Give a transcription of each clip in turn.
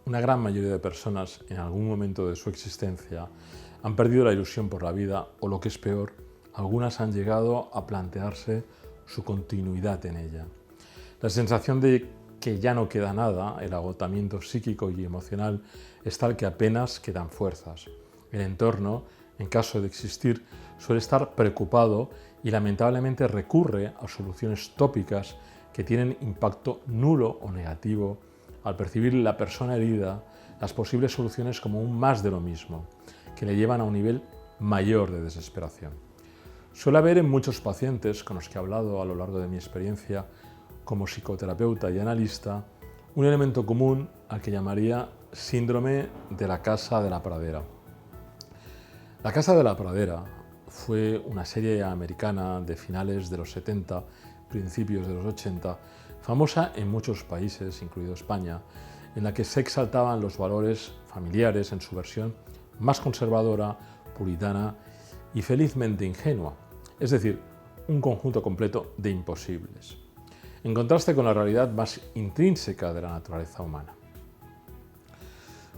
Una gran mayoría de personas en algún momento de su existencia han perdido la ilusión por la vida o, lo que es peor, algunas han llegado a plantearse su continuidad en ella. La sensación de que ya no queda nada, el agotamiento psíquico y emocional, es tal que apenas quedan fuerzas. El entorno, en caso de existir, suele estar preocupado y lamentablemente recurre a soluciones tópicas que tienen impacto nulo o negativo al percibir la persona herida las posibles soluciones como un más de lo mismo, que le llevan a un nivel mayor de desesperación. Suele haber en muchos pacientes con los que he hablado a lo largo de mi experiencia como psicoterapeuta y analista un elemento común al que llamaría síndrome de la Casa de la Pradera. La Casa de la Pradera fue una serie americana de finales de los 70, principios de los 80, famosa en muchos países, incluido España, en la que se exaltaban los valores familiares en su versión más conservadora, puritana y felizmente ingenua, es decir, un conjunto completo de imposibles, en contraste con la realidad más intrínseca de la naturaleza humana.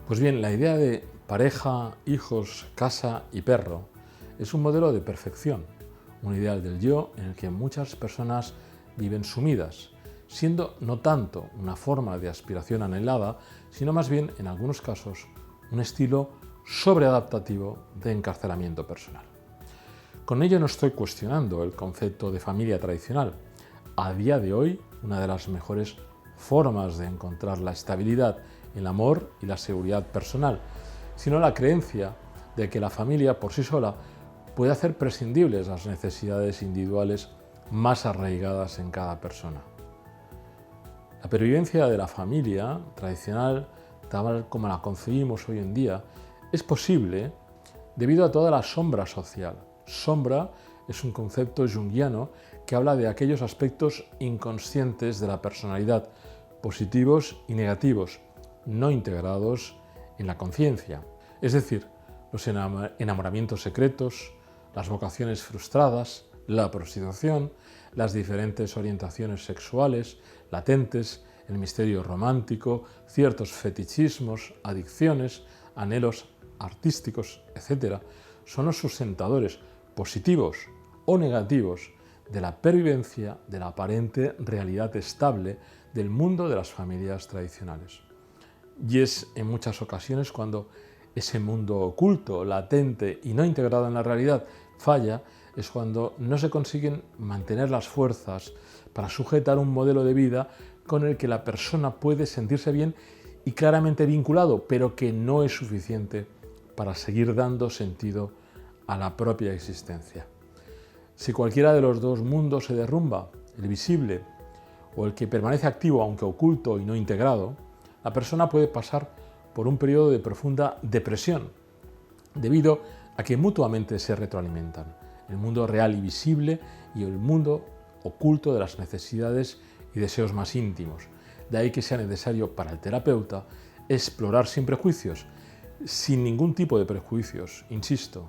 Pues bien, la idea de pareja, hijos, casa y perro es un modelo de perfección, un ideal del yo en el que muchas personas viven sumidas, siendo no tanto una forma de aspiración anhelada, sino más bien, en algunos casos, un estilo sobreadaptativo de encarcelamiento personal. Con ello no estoy cuestionando el concepto de familia tradicional. A día de hoy, una de las mejores formas de encontrar la estabilidad, el amor y la seguridad personal, sino la creencia de que la familia por sí sola puede hacer prescindibles las necesidades individuales más arraigadas en cada persona. La pervivencia de la familia tradicional, tal como la concebimos hoy en día, es posible debido a toda la sombra social. Sombra es un concepto junguiano que habla de aquellos aspectos inconscientes de la personalidad, positivos y negativos, no integrados en la conciencia. Es decir, los enamoramientos secretos, las vocaciones frustradas, la prostitución, las diferentes orientaciones sexuales latentes, el misterio romántico, ciertos fetichismos, adicciones, anhelos artísticos, etc., son los sustentadores positivos o negativos de la pervivencia de la aparente realidad estable del mundo de las familias tradicionales. Y es en muchas ocasiones cuando ese mundo oculto, latente y no integrado en la realidad falla, es cuando no se consiguen mantener las fuerzas para sujetar un modelo de vida con el que la persona puede sentirse bien y claramente vinculado, pero que no es suficiente para seguir dando sentido a la propia existencia. Si cualquiera de los dos mundos se derrumba, el visible o el que permanece activo aunque oculto y no integrado, la persona puede pasar por un periodo de profunda depresión, debido a que mutuamente se retroalimentan, el mundo real y visible y el mundo oculto de las necesidades y deseos más íntimos. De ahí que sea necesario para el terapeuta explorar sin prejuicios, sin ningún tipo de prejuicios, insisto,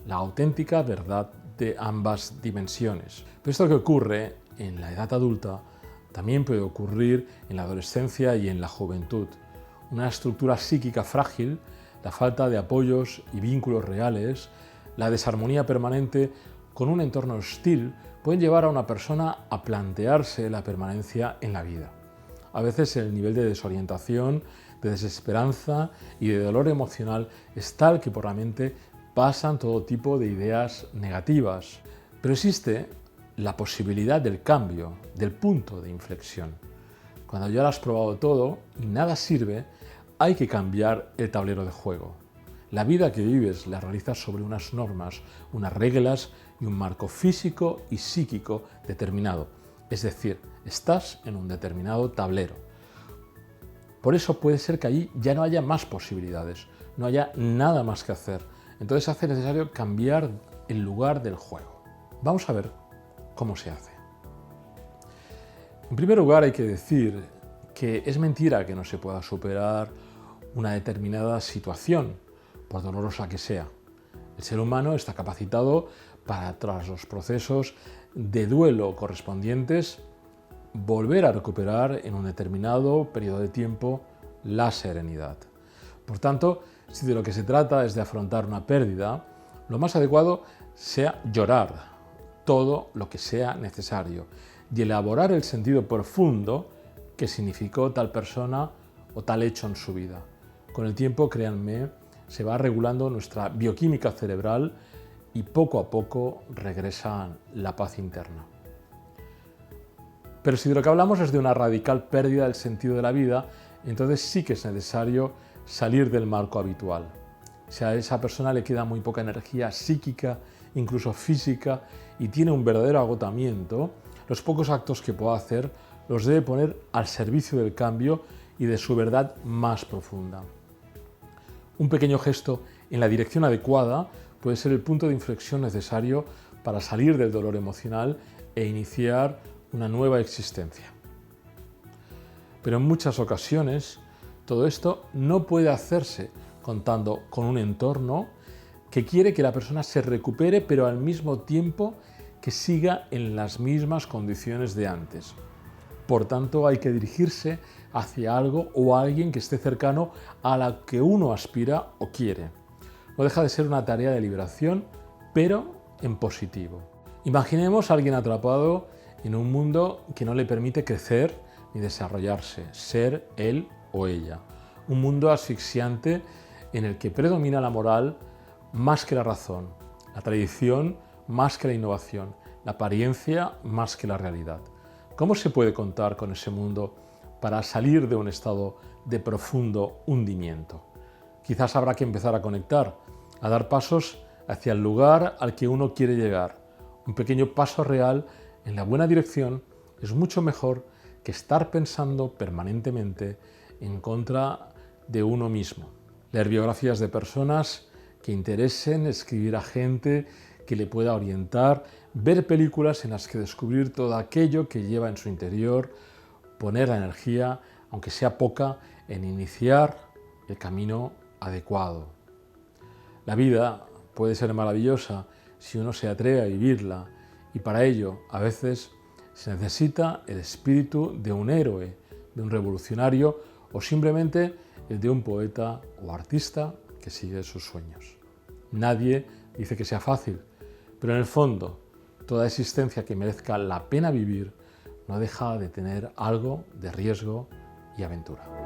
la auténtica verdad de ambas dimensiones. Pero esto que ocurre en la edad adulta también puede ocurrir en la adolescencia y en la juventud. Una estructura psíquica frágil, la falta de apoyos y vínculos reales, la desarmonía permanente con un entorno hostil pueden llevar a una persona a plantearse la permanencia en la vida. A veces el nivel de desorientación, de desesperanza y de dolor emocional es tal que por la mente pasan todo tipo de ideas negativas. Pero existe la posibilidad del cambio, del punto de inflexión. Cuando ya lo has probado todo y nada sirve, hay que cambiar el tablero de juego. La vida que vives la realizas sobre unas normas, unas reglas y un marco físico y psíquico determinado. Es decir, estás en un determinado tablero. Por eso puede ser que allí ya no haya más posibilidades, no haya nada más que hacer. Entonces se hace necesario cambiar el lugar del juego. Vamos a ver cómo se hace. En primer lugar, hay que decir que es mentira que no se pueda superar una determinada situación, por dolorosa que sea. El ser humano está capacitado para, tras los procesos de duelo correspondientes, volver a recuperar en un determinado periodo de tiempo la serenidad. Por tanto, si de lo que se trata es de afrontar una pérdida, lo más adecuado sea llorar todo lo que sea necesario y elaborar el sentido profundo que significó tal persona o tal hecho en su vida. Con el tiempo, créanme, se va regulando nuestra bioquímica cerebral y poco a poco regresa la paz interna. Pero si de lo que hablamos es de una radical pérdida del sentido de la vida, entonces sí que es necesario salir del marco habitual. Si a esa persona le queda muy poca energía psíquica, incluso física, y tiene un verdadero agotamiento, los pocos actos que pueda hacer los debe poner al servicio del cambio y de su verdad más profunda. Un pequeño gesto en la dirección adecuada puede ser el punto de inflexión necesario para salir del dolor emocional e iniciar una nueva existencia. Pero en muchas ocasiones todo esto no puede hacerse contando con un entorno que quiere que la persona se recupere, pero al mismo tiempo que siga en las mismas condiciones de antes. Por tanto, hay que dirigirse hacia algo o alguien que esté cercano a la que uno aspira o quiere. No deja de ser una tarea de liberación, pero en positivo. Imaginemos a alguien atrapado en un mundo que no le permite crecer ni desarrollarse, ser él o ella. Un mundo asfixiante en el que predomina la moral más que la razón, la tradición más que la innovación, la apariencia más que la realidad. ¿Cómo se puede contar con ese mundo para salir de un estado de profundo hundimiento? Quizás habrá que empezar a conectar, a dar pasos hacia el lugar al que uno quiere llegar. Un pequeño paso real en la buena dirección es mucho mejor que estar pensando permanentemente en contra de uno mismo. Leer biografías de personas que interesen, escribir a gente que le pueda orientar, ver películas en las que descubrir todo aquello que lleva en su interior, poner la energía, aunque sea poca, en iniciar el camino adecuado. La vida puede ser maravillosa si uno se atreve a vivirla, y para ello a veces se necesita el espíritu de un héroe, de un revolucionario o simplemente el de un poeta o artista que sigue sus sueños. Nadie dice que sea fácil, pero en el fondo, toda existencia que merezca la pena vivir no deja de tener algo de riesgo y aventura.